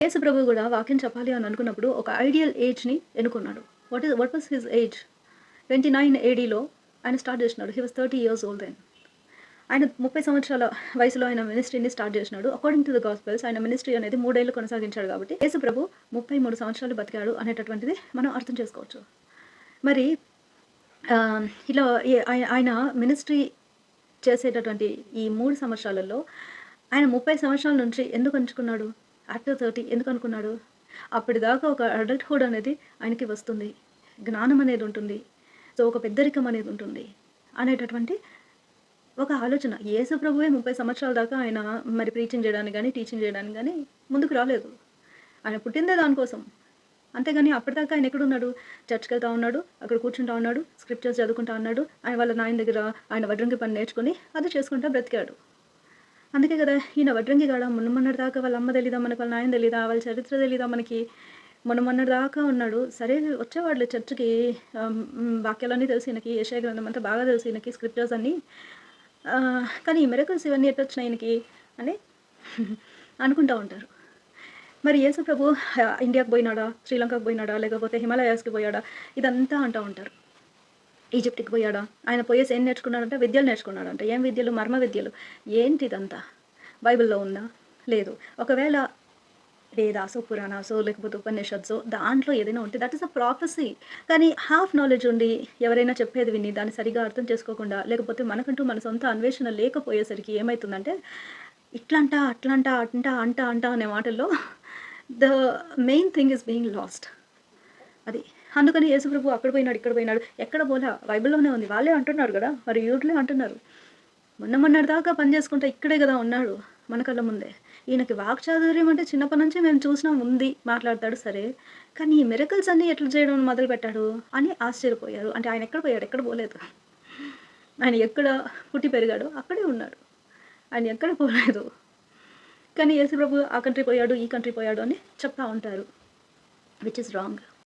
యేసు ప్రభు కూడా వాక్యం చెప్పాలి అని అనుకున్నప్పుడు ఒక ఐడియల్ ఏజ్ని ఎన్నుకున్నాడు. What was his age? 29 ఏడీలో ఆయన స్టార్ట్ చేసినాడు. He was 30 years old then. ఆయన 30 సంవత్సరాల వయసులో ఆయన మినిస్ట్రీని స్టార్ట్ చేసినాడు. అకార్డింగ్ టు ద గాస్పెల్స్ ఆయన మినిస్ట్రీ అనేది 3 ఏళ్ళు కొనసాగించాడు కాబట్టి యేసు ప్రభు 33 సంవత్సరాలు బతికాడు అనేటటువంటిది మనం అర్థం చేసుకోవచ్చు. మరి ఇలా ఆయన మినిస్ట్రీ చేసేటటువంటి ఈ 3 సంవత్సరాలలో ఆయన 30 సంవత్సరాల నుంచి ఎందుకు ఎంచుకున్నాడు? ఆఫ్టర్ 30 ఎందుకు అనుకున్నాడు? అప్పటిదాకా ఒక అడల్ట్‌హుడ్ అనేది ఆయనకి వస్తుంది. జ్ఞానం అనేది ఉంటుంది. సో, ఒక పెద్దరికం అనేది ఉంటుంది అనేటటువంటి ఒక ఆలోచన. యేసు ప్రభువే 30 సంవత్సరాల దాకా ఆయన మరి ప్రీచింగ్ చేయడానికి గానీ, టీచింగ్ చేయడానికి గానీ ముందుకు రాలేదు. ఆయన పుట్టిందే దానికోసం. అంతేగాని అప్పటిదాకా ఆయన ఎక్కడున్నాడు? చర్చ్‌కెళ్తా ఉన్నాడు. అక్కడ కూర్చుంటా ఉన్నాడు. స్క్రిప్చర్స్ చదువుకుంటా ఉన్నాడు. ఆయన వాళ్ళ నాయన దగ్గర ఆయన వడ్రంగి పని నేర్చుకొని అది చేసుకుంటా బ్రతికాడు. అందుకే కదా ఈయన వడ్రంగి కాడా? మొన్నటి దాకా వాళ్ళ అమ్మ తెలీదా మనకి? వాళ్ళ నాయన తెలీదా? వాళ్ళ చరిత్ర తెలీదా మనకి? మొన్నటి దాకా ఉన్నాడు. సరే వచ్చేవాళ్ళు చర్చ్‌కి, వాక్యాలన్నీ తెలుసు ఈయనకి. యెషయా గ్రంథం అంతా బాగా తెలుసు ఈయనకి, స్క్రిప్చర్స్ అన్నీ. కానీ ఈ మిరకిల్స్ ఇవన్నీ ఎట్టొచ్చినాయి ఈయనకి అని అనుకుంటా ఉంటారు. మరి యేసు ప్రభు ఇండియాకి పోయినాడా? శ్రీలంకకు పోయినాడా? లేకపోతే హిమాలయాస్‌కి పోయాడా? ఇదంతా అంటా ఉంటారు. ఈజిప్ట్‌కి పోయాడా? ఆయన పోయేసి ఏం నేర్చుకున్నాడంటే విద్యలు నేర్చుకున్నాడంట. ఏం విద్యలు? మర్మ విద్యలు. ఏంటిదంతా? బైబిల్‌లో ఉందా? లేదు. ఒకవేళ వేదాసో, పురాణాసో లేకపోతే ఉపనిషత్సో దాంట్లో ఏదైనా ఉంటే దట్ ఈస్ అ ప్రాఫెసీ. కానీ హాఫ్ నాలెడ్జ్ ఉండి ఎవరైనా చెప్పేది విని దాన్ని సరిగ్గా అర్థం చేసుకోకుండా, లేకపోతే మనకంటూ మన సొంత అన్వేషణ లేకపోయేసరికి ఏమైతుందంటే ఇట్లంట, అట్లంట, అంట అనే మాటల్లో the main thing is being last. అది. అందుకని యేసుప్రభు అక్కడ పోయినాడు, ఇక్కడ పోయినాడు. ఎక్కడ పోలా. బైబిల్‌లోనే ఉంది. వాళ్ళే అంటున్నారు గదా! మరి యూదులే అంటున్నారు. మొన్నటి దాకా పని చేసుకుంటా ఇక్కడే గదా ఉన్నాడు. మన కళ్ళ ముందే. ఈయనకి వాక్చాతుర్యం అంటే చిన్నప్పటి నుంచి మేము చూసినాం ఉంది. మాట్లాడతాడు సరే. కానీ ఈ మిరకిల్స్ అన్నీ ఎట్లా చేయడం మొదలుపెట్టాడు అని ఆశ్చర్యపోయారు. అంటే ఆయన ఎక్కడ పోయాడు? ఎక్కడ పోలేదు. ఆయన ఎక్కడ పుట్టి పెరిగాడో అక్కడే ఉన్నాడు. ఆయన ఎక్కడ పోలేదు. కానీ యేసుప్రభు ఆ కంట్రీ పోయాడు, ఈ కంట్రీ పోయాడు అని చెప్తా ఉంటారు. Which is wrong.